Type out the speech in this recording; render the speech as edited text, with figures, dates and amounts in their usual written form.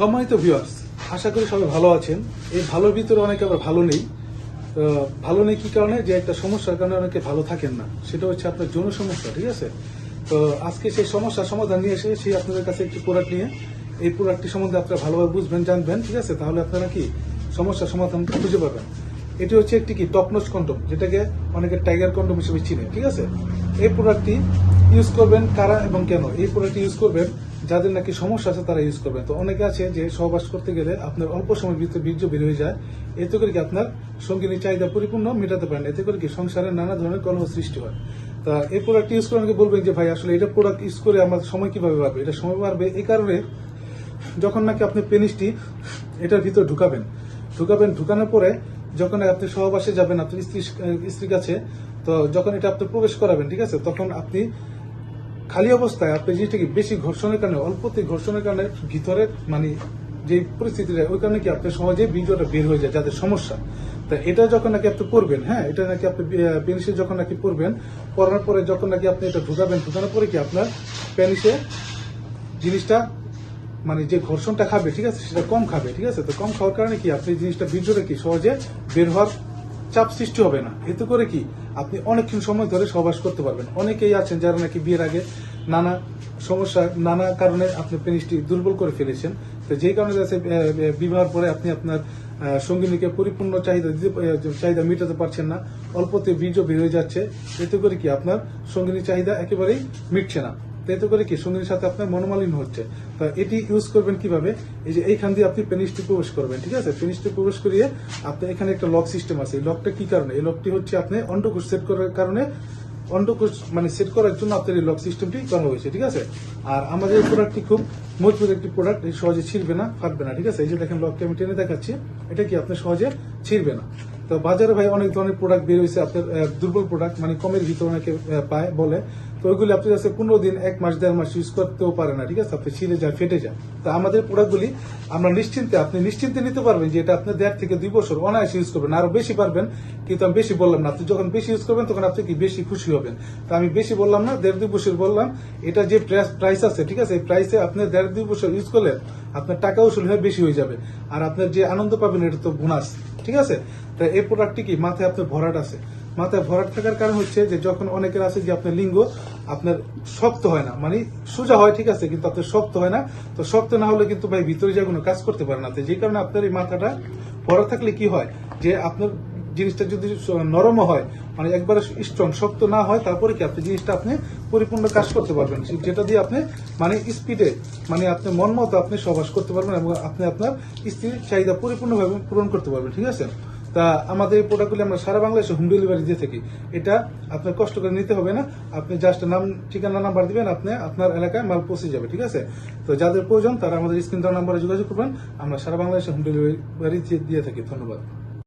সম্মানিত ভিউয়ার্স, আশা করি সবাই ভালো আছেন। এই ভালোর ভিতরে অনেকে আবার ভালো নেই। ভালো নেই কি কারণে? যে একটা সমস্যার কারণে অনেকে ভালো থাকেন না, সেটা হচ্ছে আপনার যৌন সমস্যা। ঠিক আছে, তো আজকে সেই সমস্যার সমাধান নিয়ে এসেছি আপনাদের কাছে একটি প্রোডাক্ট নিয়ে। এই প্রোডাক্টটি সম্বন্ধে আপনারা ভালোভাবে বুঝবেন, জানবেন। ঠিক আছে, তাহলে আপনারা কি সমস্যার সমাধান খুঁজে পাবেন। এটি হচ্ছে একটি কি টপনচ কন্ডম, যেটাকে অনেকে টাইগার কন্ডম হিসেবে চিনে। ঠিক আছে, এই প্রোডাক্টটি ইউজ করবেন কারা এবং কেন? এই প্রোডাক্টটি ইউজ করবেন যাদের নাকি সমস্যা আছে, তারা ইউজ করবেন। তো অনেকে আছে যে সহবাস করতে গেলে আপনার অল্প সময়ের ভিতরে বীর্য বের হয়ে যায়, এতে করে কি আপনার সঙ্গিনীর চাহিদা পরিপূর্ণ মেটাতে পারেন, এতে করে কি সংসারে নানা ধরনের কলহ সৃষ্টি হয়। তা এই প্রোডাক্ট ইউজ করে অনেকে বলবেন যে ভাই আসলে এটা প্রোডাক্ট ইউজ করে আমার সময় কিভাবে বাড়বে? এটা সময় বাড়বে এই কারণে, যখন নাকি আপনি পেনিসটি এটার ভিতর ঢুকাবেন, ঢুকানোর পরে যখন আপনি সহবাসে যাবেন আপনার স্ত্রীর কাছে, তো যখন এটা আপনি প্রবেশ করাবেন, ঠিক আছে, তখন আপনি খালি অবস্থায় আপনি জিনিসটাকে বেশি ঘর্ষণের কারণে, অল্পতে ঘর্ষণের কারণে ভিতরে মানে যে পরিস্থিতিটা, ওই কারণে কি আপনার সহজে বীর্যটা বের হয়ে যায় যাদের সমস্যা। তা এটা যখন নাকি আপনি পড়বেন, হ্যাঁ, এটা নাকি আপনি পেনিসে যখন নাকি পড়বেন, পড়ানোর পরে যখন নাকি আপনি এটা ঢুকানোর পরে কি আপনার পেনিসে জিনিসটা মানে যে ঘর্ষণটা খাবে, ঠিক আছে, সেটা কম খাবে। ঠিক আছে, তো কম খাওয়ার কারণে কি আপনি জিনিসটা বীর্যটা কি সহজে বের হওয়ার চাপ সৃষ্টি হবে না। এতে করে কি আপনি অনেকক্ষণ সময় ধরে সহবাস করতে পারবেন। অনেকেই আছেন যারা নাকি বিয়ের আগে নানা সমস্যা, নানা কারণে আপনি পেনিসটি দুর্বল করে ফেলেছেন। তো যেই কারণে বিবাহের পরে আপনি আপনার সঙ্গিনীকে পরিপূর্ণ চাহিদা মেটাতে পারছেন না, অল্পতে বীর্য বের হয়ে যাচ্ছে। এতে করে কি আপনার সঙ্গিনীর চাহিদা একেবারেই মিটছে না। এতে করে কি সঙ্গীর সাথে আপনার মনোমালিন্য হচ্ছে। তো এটি ইউজ করবেন কিভাবে? এই যে এইখান দিয়ে আপনি পেনিসটি প্রবেশ করবেন, ঠিক আছে, পেনিসটি প্রবেশ করিয়ে আপনার এখানে একটা লক সিস্টেম আছে। এই লকটা কি কারণে? এই লকটি হচ্ছে আপনি অন্ডকোষ সেট করার কারণে, অন্ডকোষ মানে সেট করার জন্য আপনার এই লক সিস্টেমটি করা হয়েছে। ঠিক আছে, আর আমাদের এই প্রোডাক্টটি খুব মজবুত একটি প্রোডাক্ট, এই সহজে ছিঁড়বে না, ফাটবে না। ঠিক আছে, এই যে দেখেন লকটি আমি টেনে দেখাচ্ছি, এটা কি আপনার সহজে ছিঁড়বে না। তো বাজারে ভাই অনেক ধরনের প্রোডাক্ট বের হয়েছে আপনার দুর্বল প্রোডাক্ট, মানে কমের ভিতরে অনেকে পায় বলে, তো ওইগুলি আপনি কাছে 15 দিন, 1 মাস, 1.5 মাস ইউজ করতেও পারে না। ঠিক আছে, আপনি ছিঁড়ে যায়, ফেটে যায়। তো আমাদের প্রোডাক্টগুলি আমরা আপনি নিশ্চিন্তে নিতে পারবেন যে এটা আপনি 1.5 থেকে 2 বছর অনায়াসে ইউজ করবেন, আরো বেশি পারবেন। কিন্তু আমি বেশি বললাম না, আপনি যখন বেশি ইউজ করবেন তখন আপনি কি বেশি খুশি হবেন। তো আমি বেশি বললাম না, 1.5-2 বছর বললাম। এটা যে প্রাইস আছে, ঠিক আছে, এই প্রাইসে আপনি 1.5-2 বছর ইউজ করলে আপনার টাকা উসুল হয়ে বেশি হয়ে যাবে, আর আপনার যে আনন্দ পাবেন এটা তো বোনাস। ঠিক আছে, তো এই প্রোডাক্টটি কি মাথায় আপনার ভরাট আছে। মাথায় ভরাট থাকার কারণ হচ্ছে যে যখন অনেকের আছে যে আপনার লিঙ্গ আপনার শক্ত হয় না, মানে সোজা হয়, ঠিক আছে, কিন্তু আপনার শক্ত হয় না। তো শক্ত না হলে কিন্তু ভাই ভিতরে যা কোনো কাজ করতে পারে না। যে কারণে আপনার এই মাথাটা ভরা থাকলে কি হয়, যে আপনার জিনিসটা যদি নরম হয়, মানে একবারে স্ট্রং, শক্ত না হয়, তারপরে কি আপনি জিনিসটা আপনি পরিপূর্ণ কাজ করতে পারবেন, যেটা দিয়ে আপনি মানে স্পিডে, মানে আপনি মন মতো আপনি সহবাস করতে পারবেন এবং আপনি আপনার স্ত্রীর চাহিদা পরিপূর্ণভাবে পূরণ করতে পারবেন। ঠিক আছে, তা আমাদের এই প্রোডাক্টগুলি আমরা সারা বাংলাদেশে হোম ডেলিভারি দিয়ে থাকি। এটা আপনার কষ্ট করে নিতে হবে না, আপনি জাস্ট নাম, ঠিকানা, নাম্বার দিবেন, আপনি আপনার এলাকায় মাল পৌঁছে যাবে। ঠিক আছে, তো যাদের প্রয়োজন তারা আমাদের স্ক্রিন দেওয়া নাম্বারে যোগাযোগ করবেন। আমরা সারা বাংলাদেশে হোম ডেলিভারি দিয়ে থাকি। ধন্যবাদ।